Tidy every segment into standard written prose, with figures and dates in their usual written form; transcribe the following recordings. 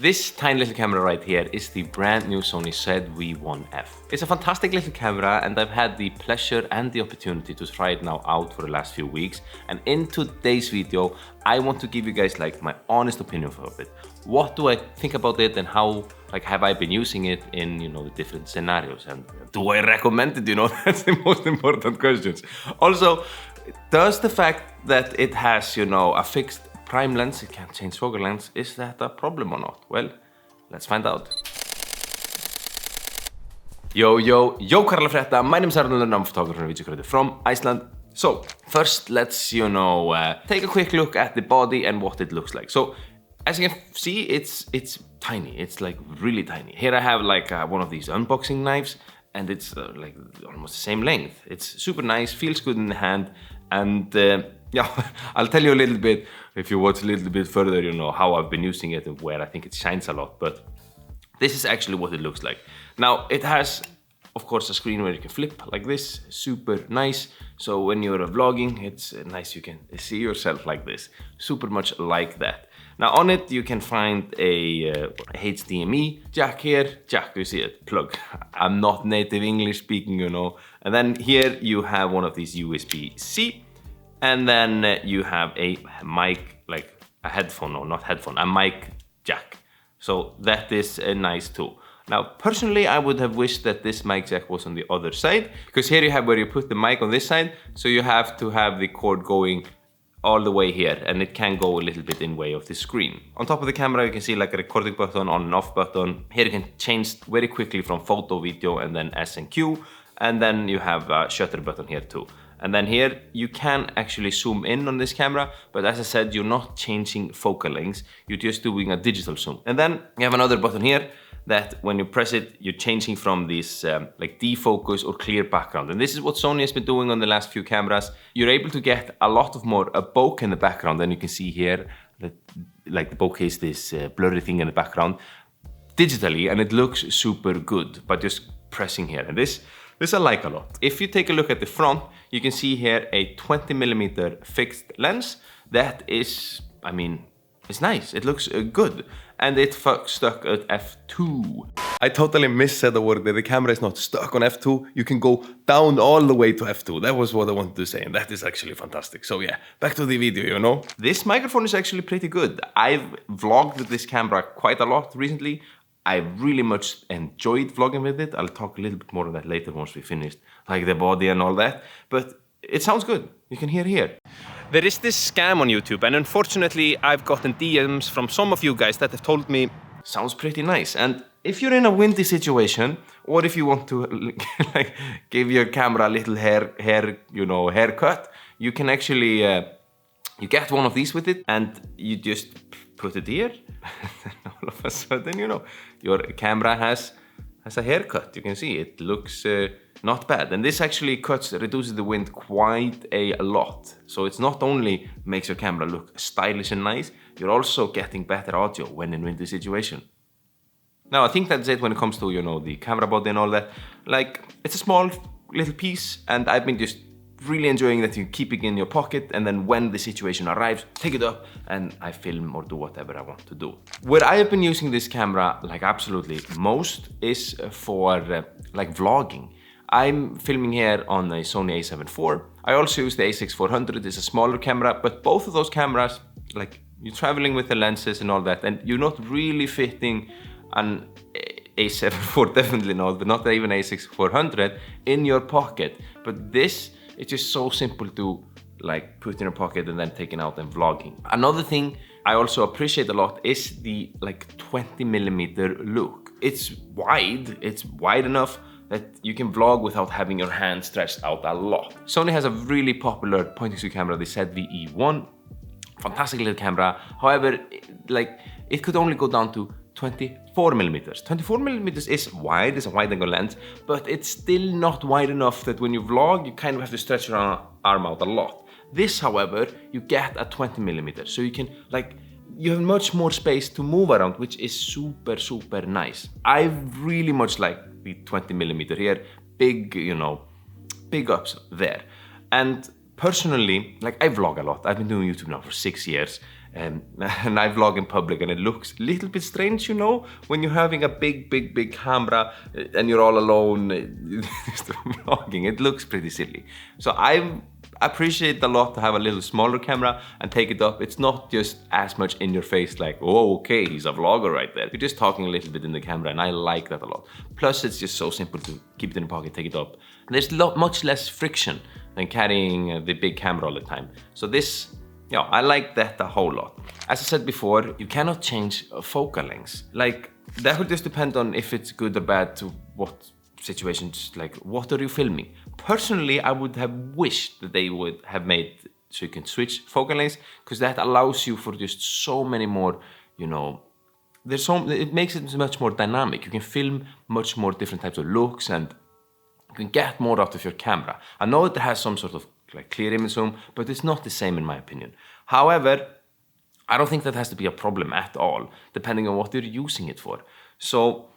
This tiny little camera right here is the brand new Sony ZV-1F. It's a fantastic little camera and I've had the pleasure and the opportunity to try it now out for the last few weeks. And in today's video, I want to give you guys like my honest opinion of it. What do I think about it and how have I been using it in, the different scenarios, and do I recommend it? That's the most important questions. Also, does the fact that it has, a fixed prime lens, it can't change focal length, is that a problem or not? Well, let's find out. Yo, Karla Fretta, my name is Arnold and I'm a photographer and video creator from Iceland. So, first let's, take a quick look at the body and what it looks like. So, as you can see, it's tiny, it's like really tiny. Here I have one of these unboxing knives and it's almost the same length. It's super nice, feels good in the hand, and yeah, I'll tell you a little bit, if you watch a little bit further, how I've been using it and where I think it shines a lot, but this is actually what it looks like. Now, it has, of course, a screen where you can flip like this, super nice. So when you're vlogging, it's nice, you can see yourself like this, super much like that. Now on it, you can find a HDMI jack here, you see it, plug. I'm not native English speaking, And then here you have one of these USB-C, and then you have a mic, a headphone, no, not headphone, a mic jack. So that is nice too. Now, personally, I would have wished that this mic jack was on the other side, because here you have where you put the mic on this side, so you have to have the cord going all the way here, and it can go a little bit in way of the screen. On top of the camera, you can see a recording button, on and off button. Here you can change very quickly from photo, video, and then S and Q, and then you have a shutter button here too. And then here, you can actually zoom in on this camera, but as I said, you're not changing focal lengths, you're just doing a digital zoom. And then you have another button here that when you press it, you're changing from this defocus or clear background. And this is what Sony has been doing on the last few cameras. You're able to get a lot of more bokeh in the background, and you can see here that the bokeh is this blurry thing in the background digitally, and it looks super good by just pressing here. And this I like a lot. If you take a look at the front, you can see here a 20mm fixed lens. That is, it's nice, it looks good. And it stuck at f2. I totally missaid the word there. The camera is not stuck on f2. You can go down all the way to f2. That was what I wanted to say, and that is actually fantastic. So yeah, back to the video, This microphone is actually pretty good. I've vlogged with this camera quite a lot recently. I really much enjoyed vlogging with it. I'll talk a little bit more on that later once we finished, the body and all that. But it sounds good. You can hear here. There is this scam on YouTube, and unfortunately, I've gotten DMs from some of you guys that have told me, sounds pretty nice. And if you're in a windy situation, or if you want to give your camera a little haircut, you can actually, you get one of these with it, and you just put it here, and all of a sudden, your camera has a haircut. You can see it looks not bad. And this actually reduces the wind quite a lot. So it's not only makes your camera look stylish and nice, you're also getting better audio when in windy situation. Now, I think that's it when it comes to, the camera body and all that. It's a small little piece, and I've been just really enjoying that you keep it in your pocket, and then when the situation arrives, take it up and I film or do whatever I want to do. Where I have been using this camera absolutely most is for vlogging. I'm filming here on a Sony a7 IV. I also use the a6-400, it's a smaller camera, but both of those cameras, you're traveling with the lenses and all that, and you're not really fitting an a7 IV, definitely not, but not even a6-400 in your pocket. But this, it's just so simple to put in your pocket and then taking out and vlogging. Another thing I also appreciate a lot is the 20mm look. It's wide enough that you can vlog without having your hand stretched out a lot. Sony has a really popular point-and-shoot camera, the ZV-1. Fantastic little camera. However, it could only go down to 24mm. 24mm is wide, it's a wide angle lens, but it's still not wide enough that when you vlog, you kind of have to stretch your arm out a lot. This, however, you get a 20mm, so you can you have much more space to move around, which is super, super nice. I really much like the 20mm here, big, big ups there. And personally, like I vlog a lot. I've been doing YouTube now for 6 years. And I vlog in public and it looks a little bit strange, you know, when you're having a big camera and you're all alone vlogging. It looks pretty silly. So I appreciate a lot to have a little smaller camera and take it up. It's not just as much in your face like, oh, okay, he's a vlogger right there. You're just talking a little bit in the camera and I like that a lot. Plus, it's just so simple to keep it in the pocket, take it up. And there's much less friction than carrying the big camera all the time. So this, yeah, I like that a whole lot. As I said before, you cannot change focal lengths. Like, that would just depend on if it's good or bad to what situations, like what are you filming? Personally, I would have wished that they would have made so you can switch focal lengths, because that allows you for just so many more, you know, it makes it much more dynamic. You can film much more different types of looks and you can get more out of your camera. I know it has some sort of like clear image zoom, but it's not the same in my opinion. However, I don't think that has to be a problem at all, depending on what you're using it for. So,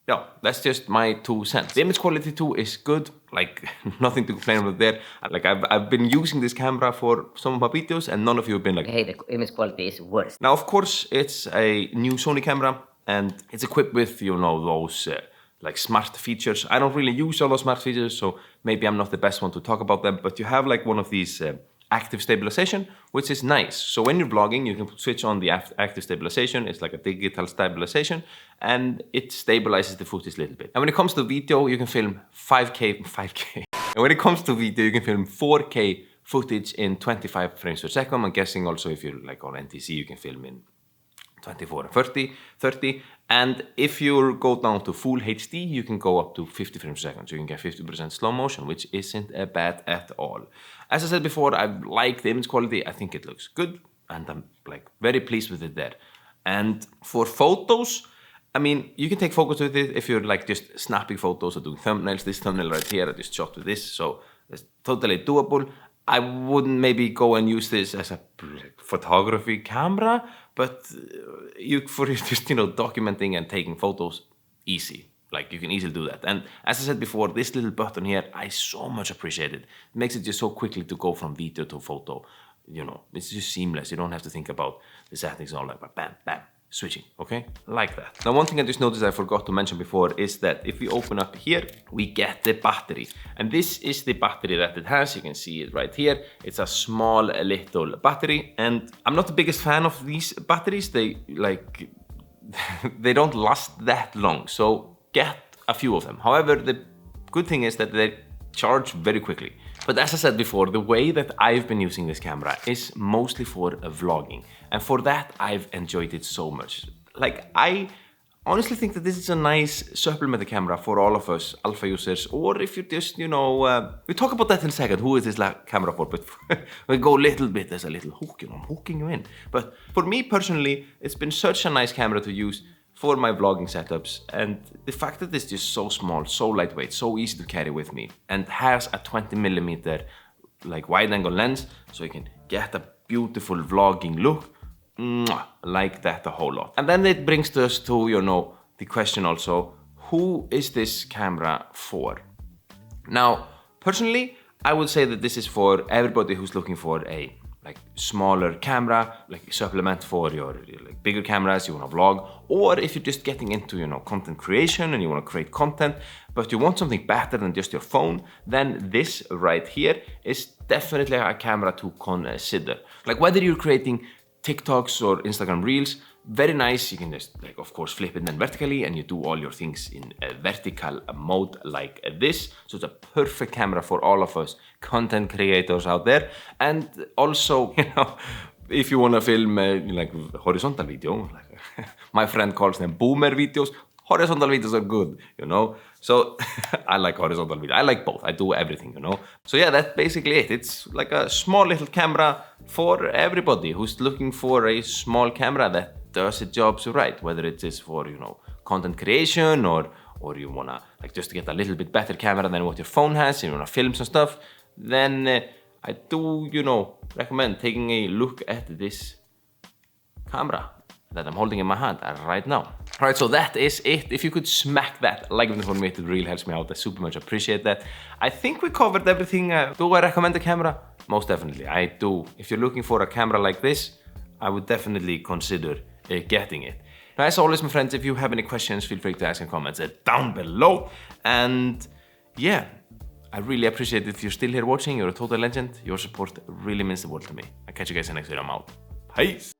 yeah, that's just my 2 cents. The image quality too is good, like nothing to complain about there. Like I've been using this camera for some of my videos and none of you have been like, hey, the image quality is worse. Now, of course, it's a new Sony camera and it's equipped with, you know, those like smart features. I don't really use all those smart features, so maybe I'm not the best one to talk about them, but you have like one of these active stabilization, which is nice. So when you're vlogging, you can switch on the active stabilization. It's like a digital stabilization and it stabilizes the footage a little bit. And when it comes to video, you can film 5K. And when it comes to video, you can film 4K footage in 25 frames per second. I'm guessing also if you're like on NTC, you can film in 24 and 30. And if you go down to full HD, you can go up to 50 frames per second. So you can get 50% slow motion, which isn't bad at all. As I said before, I like the image quality. I think it looks good and I'm like very pleased with it there. And for photos, I mean, you can take photos with it if you're like just snapping photos or doing thumbnails. This thumbnail right here, I just shot with this. So it's totally doable. I wouldn't maybe go and use this as a photography camera, but for just, you know, documenting and taking photos, easy. Like you can easily do that. And as I said before, this little button here, I so much appreciate it. It makes it just so quickly to go from video to photo. You know, it's just seamless. You don't have to think about the settings and all that, but bam, bam, switching, okay? Like that. Now, one thing I just noticed I forgot to mention before is that if we open up here, we get the battery. And this is the battery that it has. You can see it right here. It's a small little battery. And I'm not the biggest fan of these batteries. They like, they don't last that long. So get a few of them. However, the good thing is that they charge very quickly. But as I said before, the way that I've been using this camera is mostly for vlogging. And for that, I've enjoyed it so much. Like, I honestly think that this is a nice supplementary camera for all of us alpha users, or if you're just, you know, we talk about that in a second, who is this camera for, but we'll go a little bit as a little hook, you know, I'm hooking you in. But for me personally, it's been such a nice camera to use for my vlogging setups, and the fact that it's just so small, so lightweight, so easy to carry with me, and has a 20mm like wide angle lens, so you can get a beautiful vlogging look. I like that a whole lot. And then it brings us to, you know, the question also, who is this camera for? Now, personally, I would say that this is for everybody who's looking for a like smaller camera, like supplement for your like bigger cameras, you wanna vlog, or if you're just getting into, you know, content creation and you wanna create content, but you want something better than just your phone, then this right here is definitely a camera to consider. Like whether you're creating TikToks or Instagram Reels, very nice. You can just, like, of course, flip it then vertically and you do all your things in a vertical mode like this. So it's a perfect camera for all of us content creators out there. And also, you know, if you want to film like horizontal video, like my friend calls them boomer videos, horizontal videos are good, you know. So I like horizontal video. I like both. I do everything, you know. So yeah, that's basically it. It's like a small little camera for everybody who's looking for a small camera that does its jobs right, whether it is for, you know, content creation or you wanna like just to get a little bit better camera than what your phone has and you wanna film some stuff, then I do, you know, recommend taking a look at this camera that I'm holding in my hand right now. All right, so that is it. If you could smack that like button for me, it really helps me out. I super much appreciate that. I think we covered everything. Do I recommend the camera? most definitely, I do. If you're looking for a camera like this, I would definitely consider getting it. Now, as always, my friends, if you have any questions, feel free to ask in comments down below. And yeah, I really appreciate it if you're still here watching. You're a total legend. Your support really means the world to me. I'll catch you guys in the next video. I'm out. Peace!